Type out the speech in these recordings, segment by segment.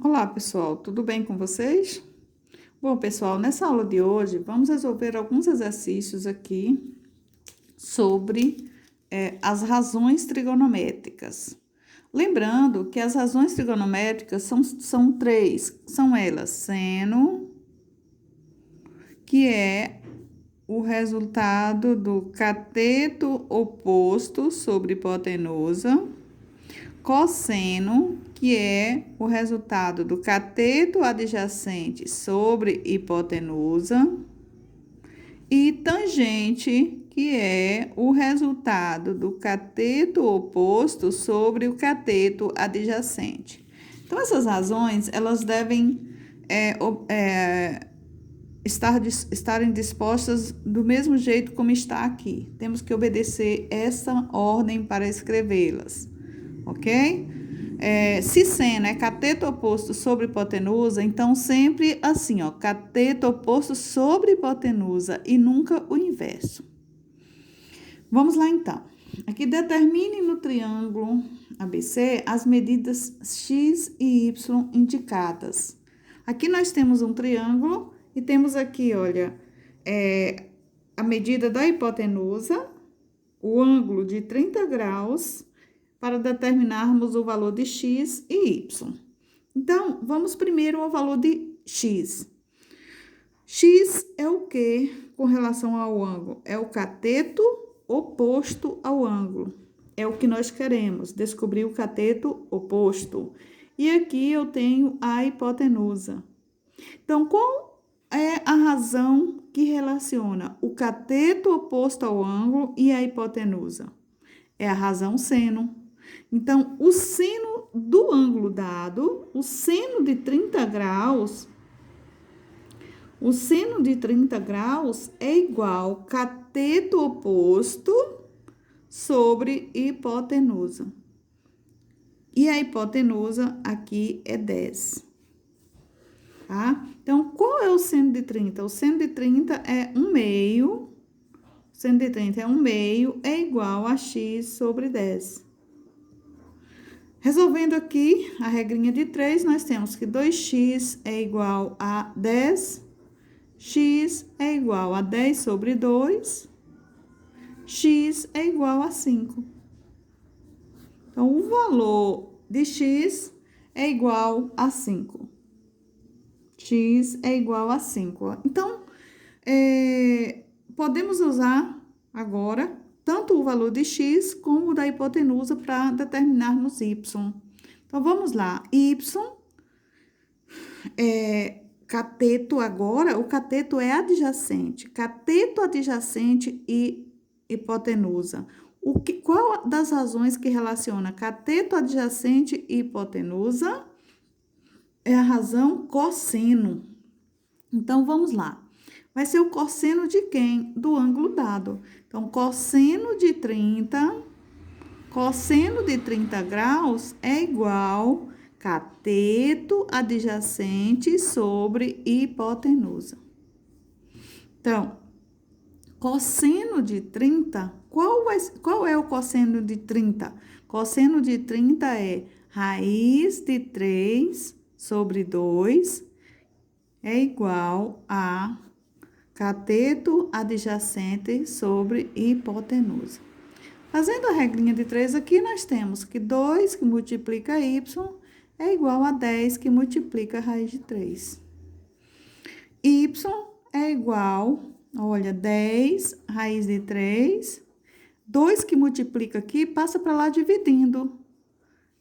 Olá, pessoal, tudo bem com vocês? Bom, pessoal, nessa aula de hoje vamos resolver alguns exercícios aqui sobre as razões trigonométricas. Lembrando que as razões trigonométricas são três, são elas: seno, que é o resultado do cateto oposto sobre hipotenusa; cosseno, que é o resultado do cateto adjacente sobre hipotenusa; e tangente, que é o resultado do cateto oposto sobre o cateto adjacente. Então, essas razões, elas devem estarem dispostas do mesmo jeito como está aqui. Temos que obedecer essa ordem para escrevê-las, ok? Se seno é cateto oposto sobre hipotenusa, então sempre assim, ó, cateto oposto sobre hipotenusa e nunca o inverso. Vamos lá então. Aqui determine no triângulo ABC as medidas x e y indicadas. Aqui nós temos um triângulo e temos aqui, olha, a medida da hipotenusa, o ângulo de 30 graus, para determinarmos o valor de x e y. Então, vamos primeiro ao valor de x. X é o que com relação ao ângulo? É o cateto oposto ao ângulo. É o que nós queremos, descobrir o cateto oposto. E aqui eu tenho a hipotenusa. Então, qual é a razão que relaciona o cateto oposto ao ângulo e a hipotenusa? É a razão seno. Então, o seno do ângulo dado, o seno de 30 graus, é igual cateto oposto sobre hipotenusa. E a hipotenusa aqui é 10. Tá? Então, qual é o seno de 30? O seno de 30 é 1 meio. O seno de 30 é 1 meio, é igual a x sobre 10. Resolvendo aqui a regrinha de 3, nós temos que 2x é igual a 10, x é igual a 10 sobre 2, x é igual a 5. Então, o valor de x é igual a 5. X é igual a 5. Então, podemos usar agora tanto o valor de x como o da hipotenusa para determinarmos y. Então, vamos lá. Y é cateto agora, o cateto é adjacente. Cateto adjacente e hipotenusa. Qual das razões que relaciona cateto adjacente e hipotenusa? É a razão cosseno. Então, vamos lá. Vai ser o cosseno de quem? Do ângulo dado. Então, cosseno de 30 graus é igual cateto adjacente sobre hipotenusa. Então, cosseno de 30, qual é o cosseno de 30? Cosseno de 30 é raiz de 3 sobre 2 é igual a cateto adjacente sobre hipotenusa. Fazendo a regrinha de 3 aqui, nós temos que 2 que multiplica y é igual a 10 que multiplica a raiz de 3. Y é igual, olha, 10 raiz de 3. 2 que multiplica aqui, passa para lá dividindo.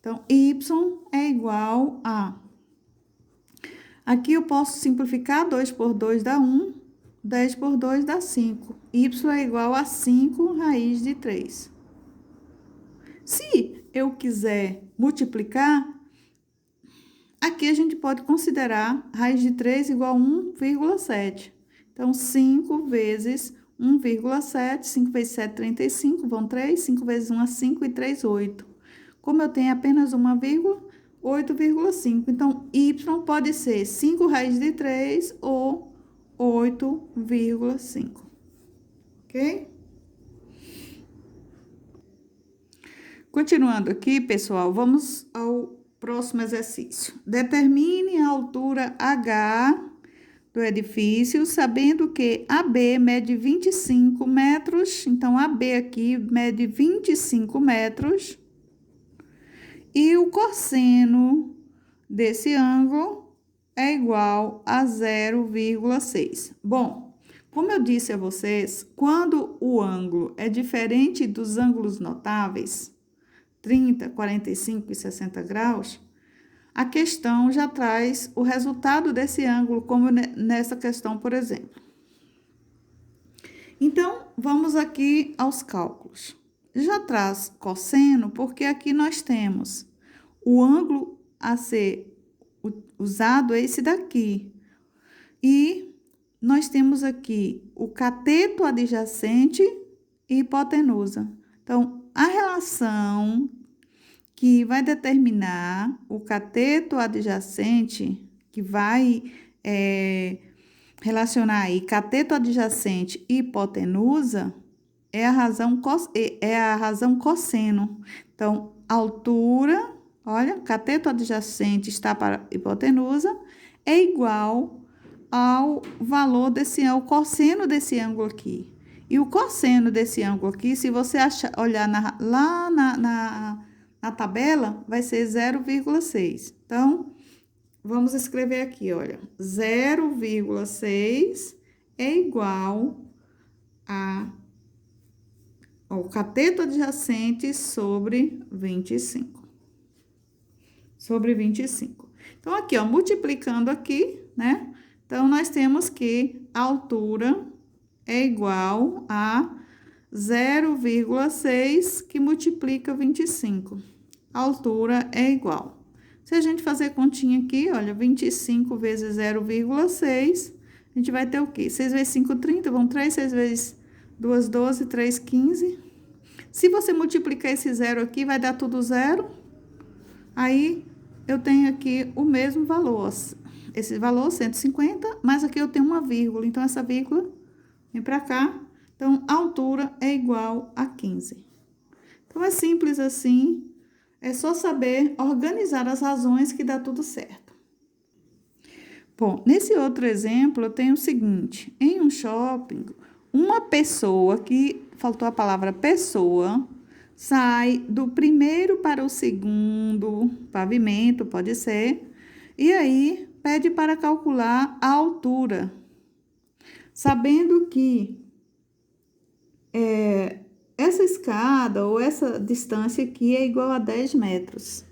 Então, y é igual a... Aqui eu posso simplificar, 2 por 2 dá 1, 10 por 2 dá 5. Y é igual a 5 raiz de 3. Se eu quiser multiplicar, aqui a gente pode considerar raiz de 3 igual a 1,7. Então, 5 vezes 1,7, 5 vezes 7, 35, vão 3, 5 vezes 1 é 5 e 3, 8. Como eu tenho apenas uma vírgula, 8,5. Então, y pode ser 5 raiz de 3 ou 8,5. Ok? Continuando aqui, pessoal, vamos ao próximo exercício. Determine a altura H do edifício, sabendo que AB mede 25 metros. Então, AB aqui mede 25 metros. E o cosseno desse ângulo é igual a 0,6. Bom, como eu disse a vocês, quando o ângulo é diferente dos ângulos notáveis, 30, 45 e 60 graus, a questão já traz o resultado desse ângulo, como nessa questão, por exemplo. Então, vamos aqui aos cálculos. Já traz cosseno, porque aqui nós temos o ângulo a ser usado é esse daqui. E nós temos aqui o cateto adjacente e hipotenusa. Então, a relação que vai determinar o cateto adjacente, que vai relacionar aí cateto adjacente e hipotenusa, é a razão cosseno. Então, altura, olha, cateto adjacente está para hipotenusa, é igual ao valor desse ângulo, o cosseno desse ângulo aqui. E o cosseno desse ângulo aqui, se você olhar lá na tabela, vai ser 0,6. Então, vamos escrever aqui, olha, 0,6 é igual ao cateto adjacente sobre 25. Sobre 25. Então, aqui, ó, multiplicando aqui, né? Então, nós temos que a altura é igual a 0,6 que multiplica 25. A altura é igual. Se a gente fazer continha aqui, olha, 25 vezes 0,6, a gente vai ter o quê? 6 vezes 5, 30, vão 3, 6 vezes 2, 12, 3, 15. Se você multiplicar esse zero aqui, vai dar tudo zero. Aí, eu tenho aqui o mesmo valor. Esse valor, 150, mas aqui eu tenho uma vírgula. Então, essa vírgula vem para cá. Então, a altura é igual a 15. Então, é simples assim. É só saber organizar as razões que dá tudo certo. Bom, nesse outro exemplo, eu tenho o seguinte. Em um shopping, uma pessoa, que faltou a palavra pessoa, sai do primeiro para o segundo pavimento, pode ser, e aí pede para calcular a altura, sabendo que essa escada ou essa distância aqui é igual a 10 metros.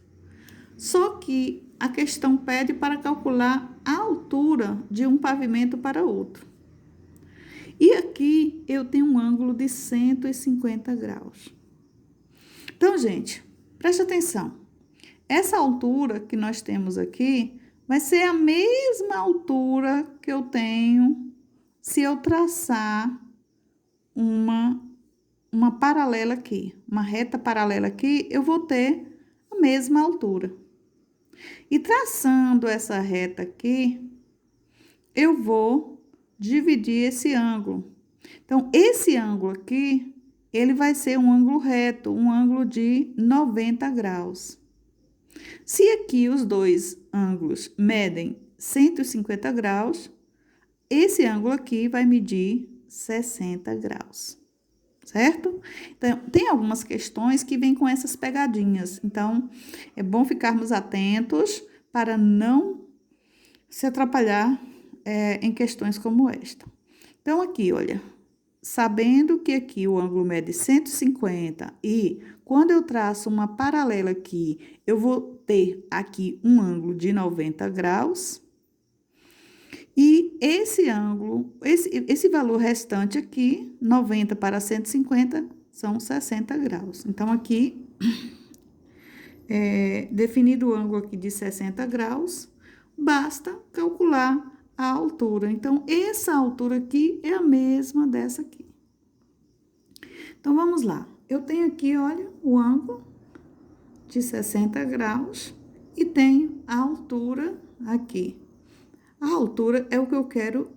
Só que a questão pede para calcular a altura de um pavimento para outro. E aqui eu tenho um ângulo de 150 graus. Então, gente, preste atenção. Essa altura que nós temos aqui vai ser a mesma altura que eu tenho se eu traçar uma paralela aqui, uma reta paralela aqui, eu vou ter a mesma altura. E traçando essa reta aqui, eu vou dividir esse ângulo. Então, esse ângulo aqui, ele vai ser um ângulo reto, um ângulo de 90 graus. Se aqui os dois ângulos medem 150 graus, esse ângulo aqui vai medir 60 graus. Certo? Então, tem algumas questões que vêm com essas pegadinhas. Então, é bom ficarmos atentos para não se atrapalhar em questões como esta. Então, aqui, olha, sabendo que aqui o ângulo mede 150 e quando eu traço uma paralela aqui, eu vou ter aqui um ângulo de 90 graus. E esse ângulo, esse valor restante aqui, 90 para 150, são 60 graus. Então, aqui, definido o ângulo aqui de 60 graus, basta calcular a altura. Então, essa altura aqui é a mesma dessa aqui. Então, vamos lá. Eu tenho aqui, olha, o ângulo de 60 graus e tenho a altura aqui. A altura é o que eu quero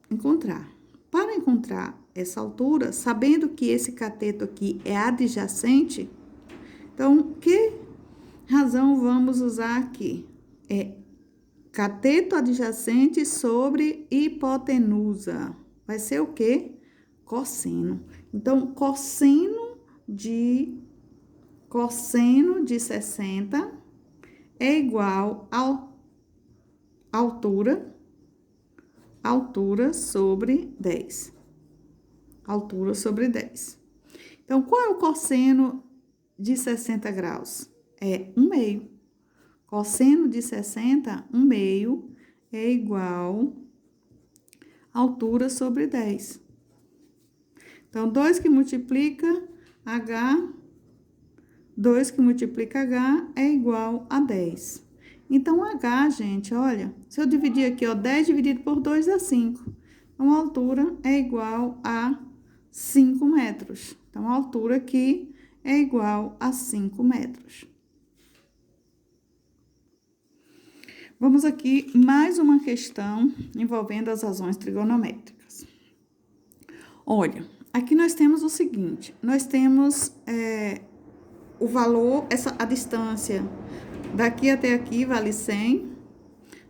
encontrar. Para encontrar essa altura, sabendo que esse cateto aqui é adjacente, então, que razão vamos usar aqui? É cateto adjacente sobre hipotenusa. Vai ser o quê? Cosseno. Então, cosseno de 60 é igual a altura sobre 10. Altura sobre 10. Então, qual é o cosseno de 60 graus? É 1/2. Cosseno de 60, 1/2 é igual a altura sobre 10. Então, 2 que multiplica H, 2 que multiplica H é igual a 10. Então, H, gente, olha, se eu dividir aqui, ó, 10 dividido por 2 dá 5. Então, a altura é igual a 5 metros. Então, a altura aqui é igual a 5 metros. Vamos aqui mais uma questão envolvendo as razões trigonométricas. Olha, aqui nós temos o seguinte, nós temos o valor, a distância daqui até aqui vale 100,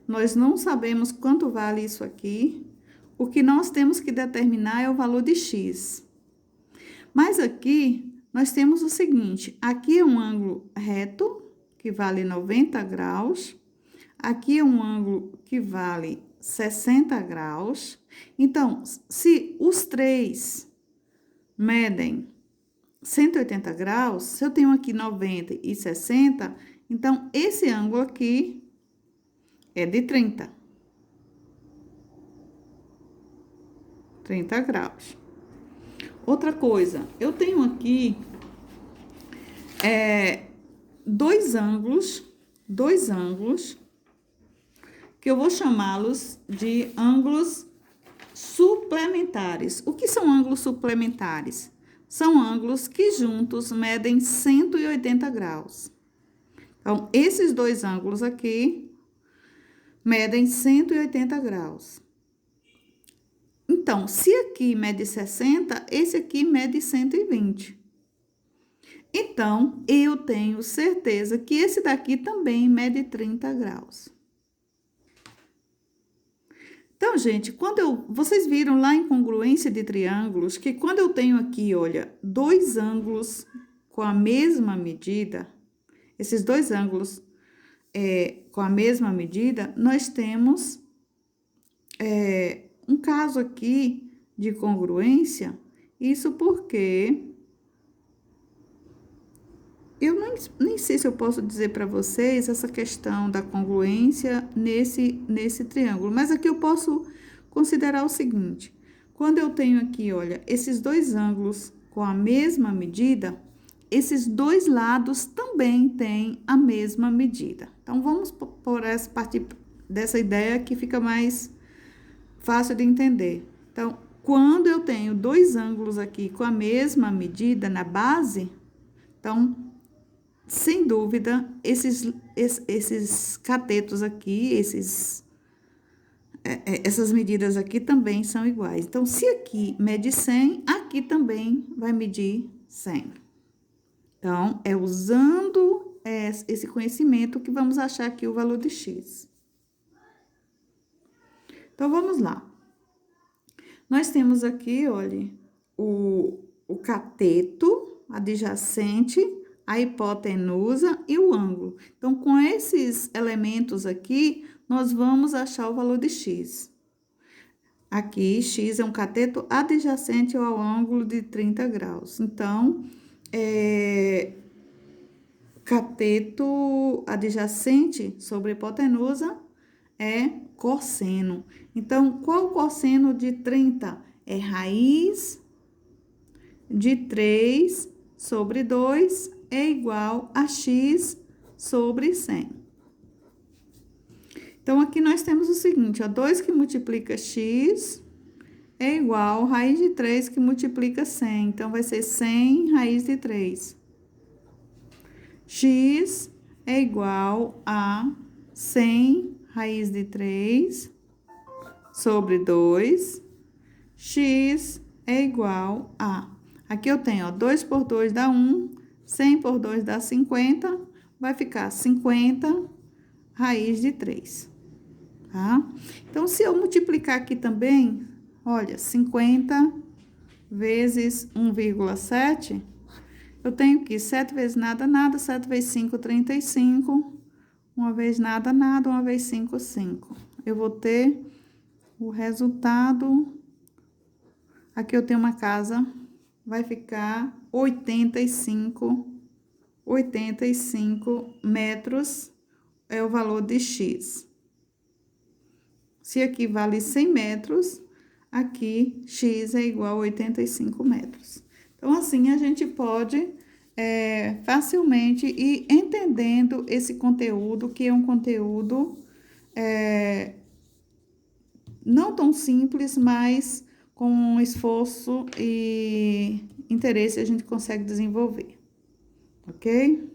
nós não sabemos quanto vale isso aqui, o que nós temos que determinar é o valor de x. Mas aqui nós temos o seguinte, aqui é um ângulo reto, que vale 90 graus, aqui é um ângulo que vale 60 graus. Então, se os três medem 180 graus, se eu tenho aqui 90 e 60, então, esse ângulo aqui é de 30 graus. Outra coisa, eu tenho aqui dois ângulos, que eu vou chamá-los de ângulos suplementares. O que são ângulos suplementares? São ângulos que juntos medem 180 graus. Então, esses dois ângulos aqui medem 180 graus. Então, se aqui mede 60, esse aqui mede 120. Então, eu tenho certeza que esse daqui também mede 30 graus. Então, gente, vocês viram lá em congruência de triângulos que quando eu tenho aqui, olha, dois ângulos com a mesma medida, esses dois ângulos com a mesma medida, nós temos um caso aqui de congruência, isso porque eu nem sei se eu posso dizer para vocês essa questão da congruência nesse triângulo, mas aqui eu posso considerar o seguinte, quando eu tenho aqui, olha, esses dois ângulos com a mesma medida, esses dois lados também têm a mesma medida. Então, vamos partir dessa ideia que fica mais fácil de entender. Então, quando eu tenho dois ângulos aqui com a mesma medida na base, então, sem dúvida, esses catetos aqui, essas medidas aqui também são iguais. Então, se aqui mede 100, aqui também vai medir 100. Então, é usando esse conhecimento que vamos achar aqui o valor de x. Então, vamos lá. Nós temos aqui, olha, o cateto adjacente, a hipotenusa e o ângulo. Então, com esses elementos aqui, nós vamos achar o valor de x. Aqui, x é um cateto adjacente ao ângulo de 30 graus. Então, cateto adjacente sobre hipotenusa é cosseno. Então, qual o cosseno de 30? É raiz de 3 sobre 2 é igual a x sobre 100. Então, aqui nós temos o seguinte, ó, 2 que multiplica x é igual a raiz de 3 que multiplica 100. Então, vai ser 100 raiz de 3. X é igual a 100 raiz de 3 sobre 2. X é igual a... Aqui eu tenho, ó, 2 por 2 dá 1, 100 por 2 dá 50, vai ficar 50 raiz de 3, tá? Então, se eu multiplicar aqui também, olha, 50 vezes 1,7, eu tenho que 7 vezes nada, nada, 7 vezes 5, 35, uma vez nada, nada, uma vez 5, 5. Eu vou ter o resultado, aqui eu tenho uma casa, vai ficar 85 metros, é o valor de X. Se aqui vale 100 metros, aqui X é igual a 85 metros. Então, assim, a gente pode facilmente ir entendendo esse conteúdo, que é um conteúdo não tão simples, mas com esforço e interesse a gente consegue desenvolver, ok?